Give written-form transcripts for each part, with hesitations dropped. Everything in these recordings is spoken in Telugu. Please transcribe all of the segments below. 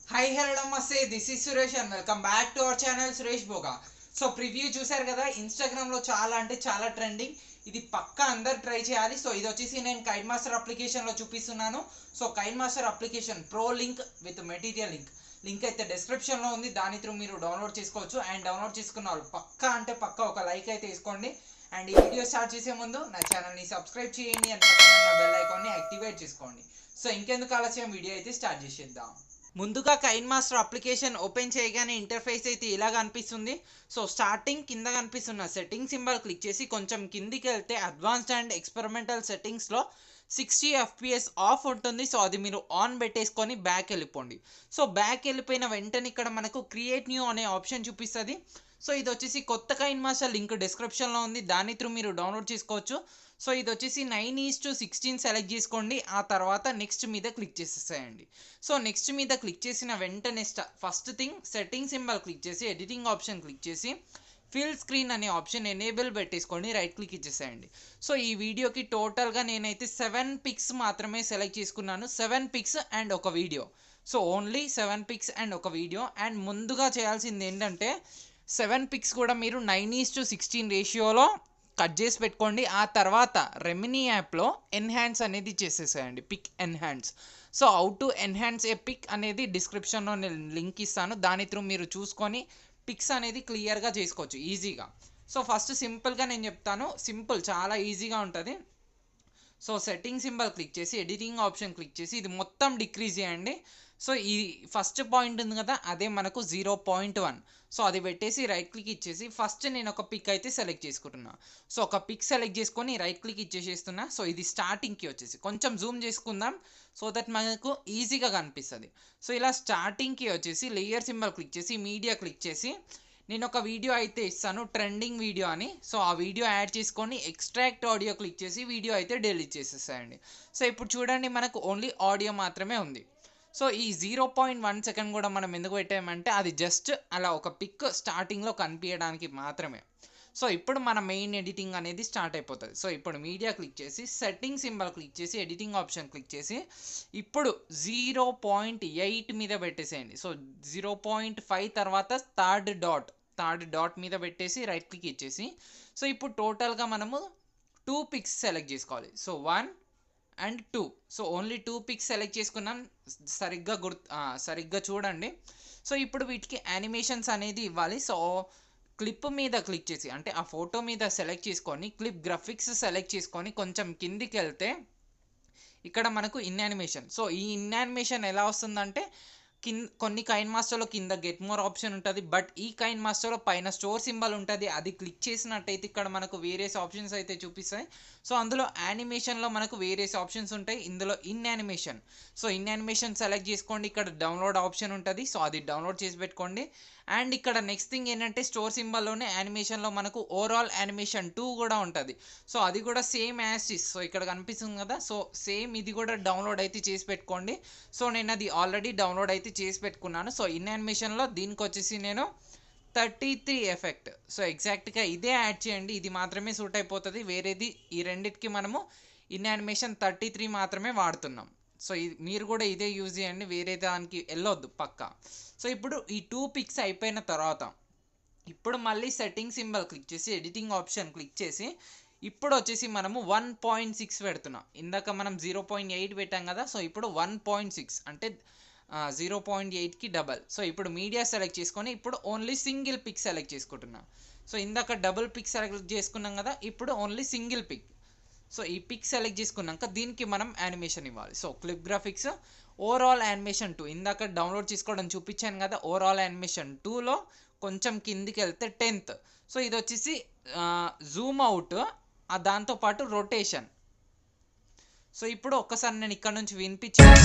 హాయ్ హలో నమస్తే, this is Suresh and welcome back to our channel Suresh బోగా. So preview చూసారు కదా, ఇన్స్టాగ్రామ్లో చాలా అంటే చాలా ట్రెండింగ్. ఇది పక్కా అందరు ట్రై చేయాలి. సో ఇది వచ్చేసి నేను కైన్మాస్టర్ అప్లికేషన్లో చూపిస్తున్నాను. So కైన్మాస్టర్ application pro link with material link అయితే డిస్క్రిప్షన్లో ఉంది. దాని త్రూ మీరు డౌన్లోడ్ చేసుకోవచ్చు. అండ్ డౌన్లోడ్ చేసుకున్న వాళ్ళు పక్కా అంటే పక్కా ఒక లైక్ అయితే వేసుకోండి. అండ్ ఈ వీడియో స్టార్ట్ చేసే ముందు నా ఛానల్ని సబ్స్క్రైబ్ చేయండి అండ్ పక్కన బెల్ ఐకాన్ని యాక్టివేట్ చేసుకోండి. సో ఇంకెందుకు ఆలస్యం, వీడియో అయితే స్టార్ట్ చేసేద్దాం. ముందుగా కైన్మాస్టర్ అప్లికేషన్ ఓపెన్ చేయగానే ఇంటర్ఫేస్ అయితే ఇలా కనిపిస్తుంది. సో స్టార్టింగ్ కింద కనిపిస్తున్న సెట్టింగ్ సింబల్ క్లిక్ చేసి కొంచెం కిందికి వెళ్తే అడ్వాన్స్డ్ అండ్ ఎక్స్పెరిమెంటల్ సెట్టింగ్స్లో 60 FPS ఆఫ్ ఉంటుంది. సో అది మీరు ఆన్ పెట్టేసుకొని బ్యాక్ వెళ్ళిపోండి. సో బ్యాక్ వెళ్ళిపోయిన వెంటనే ఇక్కడ మనకు క్రియేట్ న్యూ అనే ఆప్షన్ చూపిస్తుంది. సో ఇది వచ్చేసి కొత్త కైన్మాస్టర్ లింక్ డిస్క్రిప్షన్లో ఉంది. దాని త్రూ మీరు డౌన్లోడ్ చేసుకోవచ్చు. సో ఇది వచ్చేసి 9:16 సెలెక్ట్ చేసుకోండి. ఆ తర్వాత నెక్స్ట్ మీద క్లిక్ చేసేసేయండి. సో నెక్స్ట్ మీద క్లిక్ చేసిన వెంటనే first thing setting symbol click చేసి ఎడిటింగ్ ఆప్షన్ క్లిక్ చేసి ఫిల్ స్క్రీన్ అనే ఆప్షన్ ఎనేబుల్ పెట్టేసుకోండి, రైట్ క్లిక్ ఇచ్చేసేయండి. సో ఈ వీడియోకి టోటల్గా నేనైతే 7 పిక్స్ మాత్రమే సెలెక్ట్ చేసుకున్నాను. 7 పిక్స్ అండ్ ఒక వీడియో. సో ఓన్లీ 7 పిక్స్ అండ్ ఒక వీడియో. అండ్ ముందుగా చేయాల్సింది ఏంటంటే 7 పిక్స్ కూడా మీరు 9:16 రేషియోలో కట్ చేసి పెట్టుకోండి. ఆ తర్వాత రెమినీ యాప్లో ఎన్హాన్స్ అనేది చేసేసేయండి, pic enhance. So how to enhance a pic అనేది డిస్క్రిప్షన్లో నేను లింక్ ఇస్తాను. దాని త్రూ మీరు చూసుకొని పిక్స్ అనేది క్లియర్గా చేసుకోవచ్చు ఈజీగా. సో ఫస్ట్ సింపుల్గా నేను చెప్తాను, సింపుల్ చాలా ఈజీగా ఉంటుంది. సో సెట్టింగ్ సింబల్ క్లిక్ చేసి ఎడిటింగ్ ఆప్షన్ క్లిక్ చేసి ఇది మొత్తం డిక్రీజ్ చేయండి. సో ఈ ఫస్ట్ పాయింట్ ఉంది కదా, అదే మనకు 0.1. సో అది పెట్టేసి రైట్ క్లిక్ ఇచ్చేసి ఫస్ట్ నేను ఒక పిక్ అయితే సెలెక్ట్ చేసుకుంటున్నా. సో ఒక పిక్ సెలెక్ట్ చేసుకొని రైట్ క్లిక్ ఇచ్చేసేస్తున్నా. సో ఇది స్టార్టింగ్కి వచ్చేసి కొంచెం జూమ్ చేసుకుందాం సో దట్ మనకు ఈజీగా కనిపిస్తుంది. సో ఇలా స్టార్టింగ్కి వచ్చేసి లేయర్ సింబల్ క్లిక్ చేసి మీడియా క్లిక్ చేసి నేను ఒక వీడియో అయితే ఇస్తాను, ట్రెండింగ్ వీడియో అని. సో ఆ వీడియో యాడ్ చేసుకొని ఎక్స్ట్రాక్ట్ ఆడియో క్లిక్ చేసి వీడియో అయితే డిలీట్ చేసేసాయండి. సో ఇప్పుడు చూడండి, మనకు ఓన్లీ ఆడియో మాత్రమే ఉంది. సో ఈ 0.1 సెకండ్ కూడా మనం ఎందుకు పెట్టామంటే అది జస్ట్ అలా ఒక పిక్ స్టార్టింగ్లో కనిపించడానికి మాత్రమే. సో ఇప్పుడు మన మెయిన్ ఎడిటింగ్ అనేది స్టార్ట్ అయిపోతుంది. సో ఇప్పుడు మీడియా క్లిక్ చేసి సెట్టింగ్ సింబల్ క్లిక్ చేసి ఎడిటింగ్ ఆప్షన్ క్లిక్ చేసి ఇప్పుడు 0.8 మీద పెట్టేసేయండి. సో 0.5 తర్వాత థర్డ్ డాట్ మీద పెట్టేసి రైట్ క్లిక్ ఇచ్చేసి సో ఇప్పుడు టోటల్గా మనము 2 పిక్స్ సెలెక్ట్ చేసుకోవాలి. So 1 and 2. So only 2 pics select చేసుకున్నాం. సరిగ్గా చూడండి. సో ఇప్పుడు వీటికి యానిమేషన్స్ అనేది ఇవ్వాలి. సో క్లిప్ మీద క్లిక్ చేసి అంటే ఆ ఫోటో మీద సెలెక్ట్ చేసుకొని క్లిప్ గ్రాఫిక్స్ సెలెక్ట్ చేసుకొని కొంచెం కిందికి వెళ్తే ఇక్కడ మనకు ఇన్ యానిమేషన్. సో ఈ ఇన్ యానిమేషన్ ఎలా వస్తుందంటే కొన్ని కైన్మాస్టర్లో కింద గెట్ మోర్ ఆప్షన్ ఉంటుంది, బట్ ఈ కైన్మాస్టర్లో పైన స్టోర్ సింబల్ ఉంటుంది. అది క్లిక్ చేసినట్టయితే ఇక్కడ మనకు వేరియస్ ఆప్షన్స్ అయితే చూపిస్తాయి. సో అందులో యానిమేషన్లో మనకు వేరియస్ ఆప్షన్స్ ఉంటాయి. ఇందులో in animation. So in animation select చేసుకోండి. ఇక్కడ డౌన్లోడ్ ఆప్షన్ ఉంటుంది. సో అది డౌన్లోడ్ చేసి పెట్టుకోండి. అండ్ ఇక్కడ నెక్స్ట్ థింగ్ ఏంటంటే స్టోర్ సింబల్లోనే యానిమేషన్లో మనకు ఓవరాల్ యానిమేషన్ 2 కూడా ఉంటుంది. సో అది కూడా సేమ్ యాజ్ ఇస్. సో ఇక్కడ కనిపిస్తుంది కదా, సో సేమ్ ఇది కూడా డౌన్లోడ్ అయితే చేసి పెట్టుకోండి. సో నేను అది ఆల్రెడీ డౌన్లోడ్ అయితే చేసి పెట్టుకున్నాను. సో ఇన్ యానిమేషన్లో దీనికి వచ్చేసి నేను 33 ఎఫెక్ట్. సో ఎగ్జాక్ట్గా ఇదే యాడ్ చేయండి, ఇది మాత్రమే సూట్ అయిపోతుంది. వేరేది ఈ రెండింటికి మనము ఇన్ యానిమేషన్ 33 మాత్రమే వాడుతున్నాం. సో మీరు కూడా ఇదే యూజ్ చేయండి, వేరే దానికి వెళ్ళొద్దు పక్కా. సో ఇప్పుడు ఈ 2 పిక్స్ అయిపోయిన తర్వాత ఇప్పుడు మళ్ళీ సెట్టింగ్ సింబల్ క్లిక్ చేసి ఎడిటింగ్ ఆప్షన్ క్లిక్ చేసి ఇప్పుడు వచ్చేసి మనము 1.6 పెడుతున్నాం. ఇందాక మనం 0.8 పెట్టాం కదా, సో ఇప్పుడు 1.6 అంటే 0.8కి డబల్. సో ఇప్పుడు మీడియా సెలెక్ట్ చేసుకొని ఇప్పుడు ఓన్లీ సింగిల్ పిక్ సెలెక్ట్ చేసుకుంటున్నాం. సో ఇందాక డబుల్ పిక్ సెలెక్ట్ చేసుకున్నాం కదా, ఇప్పుడు ఓన్లీ సింగిల్ పిక్. సో ఈ పిక్ సెలెక్ట్ చేసుకున్నాక దీనికి మనం యానిమేషన్ ఇవ్వాలి. So clip graphics overall animation 2 ఇందాక డౌన్లోడ్ చేసుకోవడం చూపించాను కదా, ఓవరాల్ యానిమేషన్ 2లో కొంచెం కిందికి వెళ్తే 10th. సో ఇది వచ్చేసి జూమ్ అవుట్, దాంతోపాటు రొటేషన్. సో ఇప్పుడు ఒక్కసారి నేను ఇక్కడ నుంచి వినిపించాను.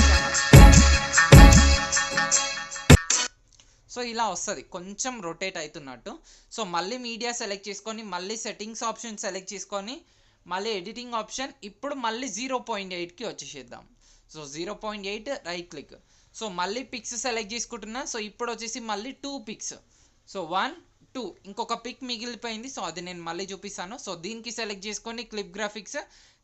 సో ఇలా వస్తుంది, కొంచెం రొటేట్ అవుతున్నట్టు. సో మళ్ళీ మీడియా సెలెక్ట్ చేసుకొని మళ్ళీ సెట్టింగ్స్ ఆప్షన్ సెలెక్ట్ చేసుకొని మళ్ళీ ఎడిటింగ్ ఆప్షన్ ఇప్పుడు మళ్ళీ 0.8కి వచ్చేసేద్దాం. So 0.8 right click. సో మళ్ళీ పిక్స్ సెలెక్ట్ చేసుకుంటున్నా. సో ఇప్పుడు వచ్చేసి మళ్ళీ 2 పిక్స్. సో 1 చుట్టూ ఇంకొక పిక్ మిగిలిపోయింది. సో అది నేను మళ్ళీ చూపిస్తాను. సో దీనికి సెలెక్ట్ చేసుకొని క్లిప్ గ్రాఫిక్స్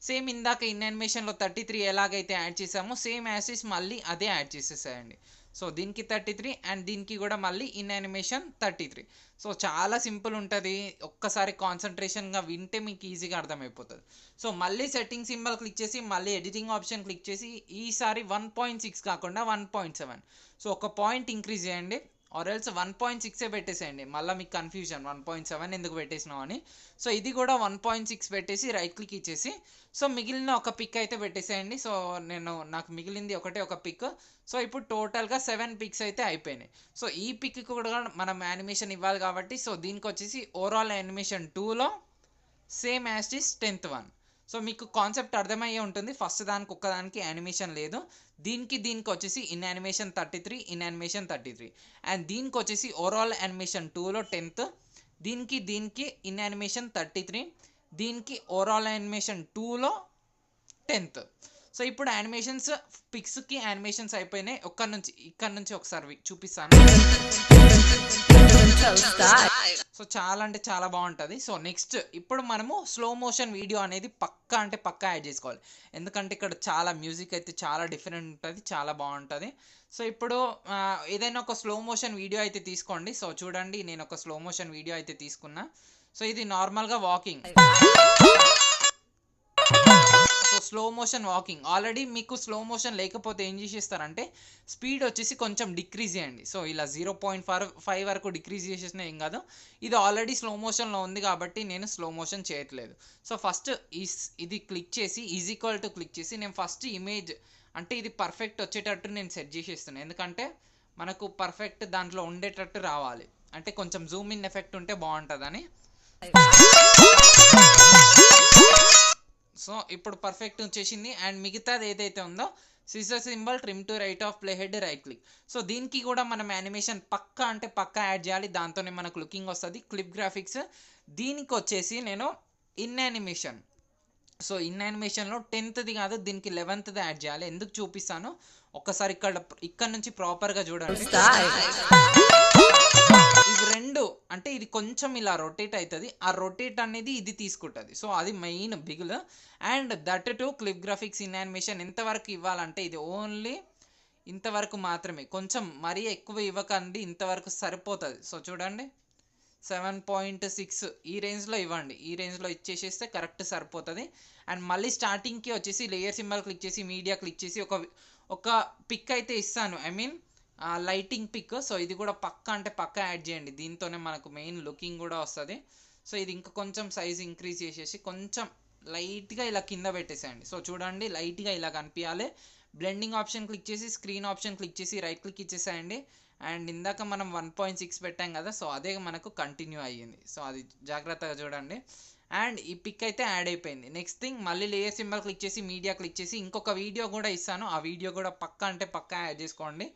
సేమ్ ఇందాక ఇన్ యానిమేషన్లో 33 ఎలాగైతే యాడ్ చేసామో సేమ్ యాసిస్ మళ్ళీ అదే యాడ్ చేసేసేయండి. సో దీనికి 33 అండ్ దీనికి కూడా మళ్ళీ ఇన్ యానిమేషన్ 33. సో చాలా సింపుల్ ఉంటుంది. ఒక్కసారి కాన్సన్ట్రేషన్గా వింటే మీకు ఈజీగా అర్థమైపోతుంది. సో మళ్ళీ సెట్టింగ్ సింబల్ క్లిక్ చేసి మళ్ళీ ఎడిటింగ్ ఆప్షన్ క్లిక్ చేసి ఈసారి 1.6 కాకుండా 1.7. సో ఒక పాయింట్ ఇంక్రీజ్ చేయండి, ఆర్ ఎల్స్ 1.6 పెట్టేసేయండి. మళ్ళీ మీకు కన్ఫ్యూజన్ 1.7 ఎందుకు పెట్టేసినావు అని. సో ఇది కూడా 1.6 పెట్టేసి రైట్ క్లిక్ ఇచ్చేసి సో మిగిలిన ఒక పిక్ అయితే పెట్టేసేయండి. సో నాకు మిగిలింది ఒక పిక్. సో ఇప్పుడు టోటల్గా 7 పిక్స్ అయితే అయిపోయినాయి. సో ఈ పిక్ కూడా మనం యానిమేషన్ ఇవ్వాలి కాబట్టి సో దీనికి వచ్చేసి ఓవరాల్ యానిమేషన్ 2లో same as is 10th one. So మీకు కాన్సెప్ట్ అర్థమయ్యే ఉంటుంది. ఫస్ట్ దానికి ఒక్కదానికి యానిమేషన్ లేదు. దీనికి వచ్చేసి in animation 33, in animation 33 and దీనికి వచ్చేసి ఓవరాల్ యానిమేషన్ 2లో 10th, దీనికి ఇన్ యానిమేషన్ 33, దీనికి ఓవరాల్ యానిమేషన్ 2లో 10th. సో ఇప్పుడు యానిమేషన్స్ పిక్స్కి యానిమేషన్స్ అయిపోయినాయి. ఇక్కడ నుంచి ఒకసారి చూపిస్తాను. సో చాలా అంటే చాలా బాగుంటుంది. సో నెక్స్ట్ ఇప్పుడు మనము స్లో మోషన్ వీడియో అనేది పక్కా యాడ్ చేసుకోవాలి. ఎందుకంటే ఇక్కడ చాలా మ్యూజిక్ అయితే చాలా డిఫరెంట్ ఉంటుంది, చాలా బాగుంటుంది. సో ఇప్పుడు ఏదైనా ఒక స్లో మోషన్ వీడియో అయితే తీసుకోండి. సో చూడండి, నేను ఒక స్లో మోషన్ వీడియో అయితే తీసుకున్నా. సో ఇది నార్మల్గా walking. So slow motion walking. Already మీకు స్లో మోషన్ లేకపోతే ఏం చేసేస్తారంటే స్పీడ్ వచ్చేసి కొంచెం డిక్రీజ్ చేయండి. సో ఇలా 0.5 వరకు డిక్రీజ్ చేసేసినా ఏం కాదు. ఇది ఆల్రెడీ స్లో మోషన్లో ఉంది కాబట్టి నేను స్లో మోషన్ చేయట్లేదు. సో ఫస్ట్ ఇది క్లిక్ చేసి ఈజ్ ఈక్వల్ టు క్లిక్ చేసి నేను ఫస్ట్ ఇమేజ్ అంటే ఇది పర్ఫెక్ట్ వచ్చేటట్టు నేను సెట్ చేసేస్తున్నాను. ఎందుకంటే మనకు పర్ఫెక్ట్ దాంట్లో ఉండేటట్టు రావాలి, అంటే కొంచెం జూమ్ ఇన్ ఎఫెక్ట్ ఉంటే బాగుంటుందని. సో ఇప్పుడు పర్ఫెక్ట్ వచ్చేసింది. అండ్ మిగతాది ఏదైతే ఉందో scissor symbol, trim to right of play head, right click. So దీనికి కూడా మనం యానిమేషన్ పక్కా యాడ్ చేయాలి. దాంతోనే మనకు లుకింగ్ వస్తుంది. క్లిప్ గ్రాఫిక్స్ దీనికి వచ్చేసి నేను ఇన్ యానిమేషన్. సో ఇన్ యానిమేషన్లో 10th కాదు, దీనికి 11th యాడ్ చేయాలి. ఎందుకు చూపిస్తాను ఒక్కసారి ఇక్కడ నుంచి ప్రాపర్గా చూడండి. ఇవి రెండు అంటే ఇది కొంచెం ఇలా రొటేట్ అవుతుంది. ఆ రొటేట్ అనేది ఇది తీసుకుంటుంది. సో అది మెయిన్ బిగుల్. And that to clip graphics in animation ఎంతవరకు ఇవ్వాలంటే ఇది ఓన్లీ ఇంతవరకు మాత్రమే, కొంచెం మరీ ఎక్కువ ఇవ్వకండి, ఇంతవరకు సరిపోతుంది. సో చూడండి 7.6 ఈ రేంజ్లో ఇవ్వండి. ఈ రేంజ్లో ఇచ్చేసేస్తే కరెక్ట్ సరిపోతుంది. అండ్ మళ్ళీ స్టార్టింగ్కి వచ్చేసి లేయర్ సింబల్ క్లిక్ చేసి మీడియా క్లిక్ చేసి ఒక పిక్ అయితే ఇస్తాను, I mean lighting pic. So ఇది కూడా పక్కా యాడ్ చేయండి. దీంతోనే మనకు మెయిన్ లుకింగ్ కూడా వస్తుంది. సో ఇది ఇంకా కొంచెం సైజ్ ఇంక్రీజ్ చేసేసి కొంచెం లైట్గా ఇలా కింద పెట్టేసేయండి. సో చూడండి లైట్గా ఇలా కనిపించాలి. బ్లెండింగ్ ఆప్షన్ క్లిక్ చేసి స్క్రీన్ ఆప్షన్ క్లిక్ చేసి రైట్ క్లిక్ ఇచ్చేసేయండి. అండ్ ఇందాక మనం 1.6 పెట్టాం కదా, సో అదే మనకు కంటిన్యూ అయ్యింది. సో అది జాగ్రత్తగా చూడండి. అండ్ ఈ పిక్ అయితే యాడ్ అయిపోయింది. నెక్స్ట్ థింగ్ మళ్ళీ లేయర్ సింబల్ క్లిక్ చేసి మీడియా క్లిక్ చేసి ఇంకొక వీడియో కూడా ఇస్తాను. ఆ వీడియో కూడా పక్కా యాడ్ చేసుకోండి.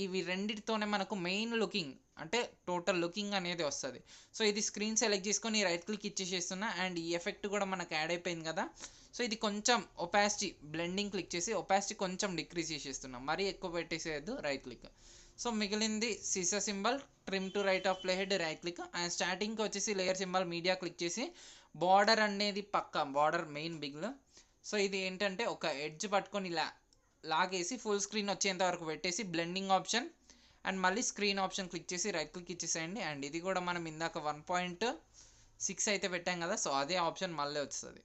ఇవి రెండిటితోనే మనకు మెయిన్ లుకింగ్ అంటే టోటల్ లుకింగ్ అనేది వస్తుంది. సో ఇది స్క్రీన్ సెలెక్ట్ చేసుకొని రైట్ క్లిక్ ఇచ్చేసేస్తున్నా. అండ్ ఈ ఎఫెక్ట్ కూడా మనకు యాడ్ అయిపోయింది కదా. సో ఇది కొంచెం ఒపాసిటీ బ్లెండింగ్ క్లిక్ చేసి ఒపాసిటీ కొంచెం డిక్రీజ్ చేసేస్తున్నాం, మరీ ఎక్కువ పెట్టేసేయద్దు. Right click. సో మిగిలింది scissor symbol, trim to right of play head, right click. And స్టార్టింగ్కి వచ్చేసి లేయర్ సింబల్ మీడియా క్లిక్ చేసి బార్డర్ అనేది బార్డర్ మెయిన్ బిగ్లో. సో ఇది ఏంటంటే ఒక ఎడ్జ్ పట్టుకొని ఇలా లాగేసి ఫుల్ స్క్రీన్ వచ్చేంత వరకు పెట్టేసి బ్లెండింగ్ ఆప్షన్ అండ్ మళ్ళీ స్క్రీన్ ఆప్షన్ క్లిక్ చేసి రైట్ క్లిక్ ఇచ్చేసేయండి. అండ్ ఇది కూడా మనం ఇందాక 1.6 అయితే పెట్టాం కదా, సో అదే ఆప్షన్ మళ్ళీ వస్తుంది.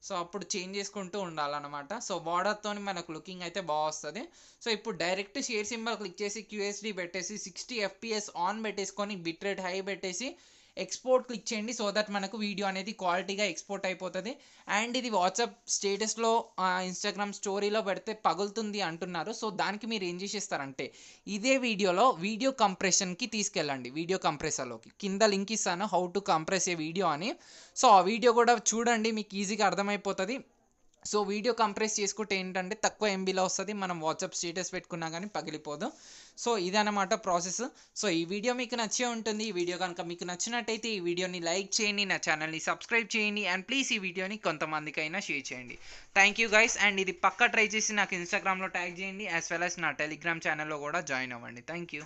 సో అప్పుడు చేంజ్ చేసుకుంటూ ఉండాలన్నమాట. సో బార్డర్తో మనకు లుకింగ్ అయితే బాగా వస్తుంది. సో ఇప్పుడు డైరెక్ట్ షేర్ సింబల్ క్లిక్ చేసి QHD పెట్టేసి 60 FPS ఆన్ పెట్టేసుకొని బిట్ రేట్ హై పెట్టేసి ఎక్స్పోర్ట్ క్లిక్ చేయండి. సో దట్ మనకు వీడియో అనేది క్వాలిటీగా ఎక్స్పోర్ట్ అయిపోతుంది. అండ్ ఇది వాట్సాప్ స్టేటస్లో ఇన్స్టాగ్రామ్ స్టోరీలో పెడితే పగులుతుంది అంటున్నారు. సో దానికి మీరు ఏం చేసేస్తారంటే ఇదే వీడియోలో వీడియో కంప్రెషన్కి తీసుకెళ్ళండి. వీడియో కంప్రెసర్లోకి కింద లింక్ ఇస్తాను, how to compress A video అని. సో ఆ వీడియో కూడా చూడండి, మీకు ఈజీగా అర్థమైపోతుంది. సో వీడియో కంప్రెస్ చేసుకుంటే ఏంటంటే తక్కువ MBలో వస్తుంది, మనం వాట్సాప్ స్టేటస్ పెట్టుకున్నా కానీ పగిలిపోదు. సో ఇదన్నమాట ప్రాసెస్. సో ఈ వీడియో మీకు నచ్చే ఉంటుంది. ఈ వీడియో కనుక మీకు నచ్చినట్టయితే ఈ వీడియోని లైక్ చేయండి, నా ఛానల్ని సబ్స్క్రైబ్ చేయండి అండ్ ప్లీజ్ ఈ వీడియోని కొంతమందికైనా షేర్ చేయండి. Thank you guys. అండ్ ఇది పక్కా ట్రై చేసి నాకు ఇన్స్టాగ్రామ్లో ట్యాగ్ చేయండి, యాజ్ వెల్ యాజ్ నా టెలిగ్రామ్ ఛానల్లో కూడా జాయిన్ అవ్వండి. Thank you.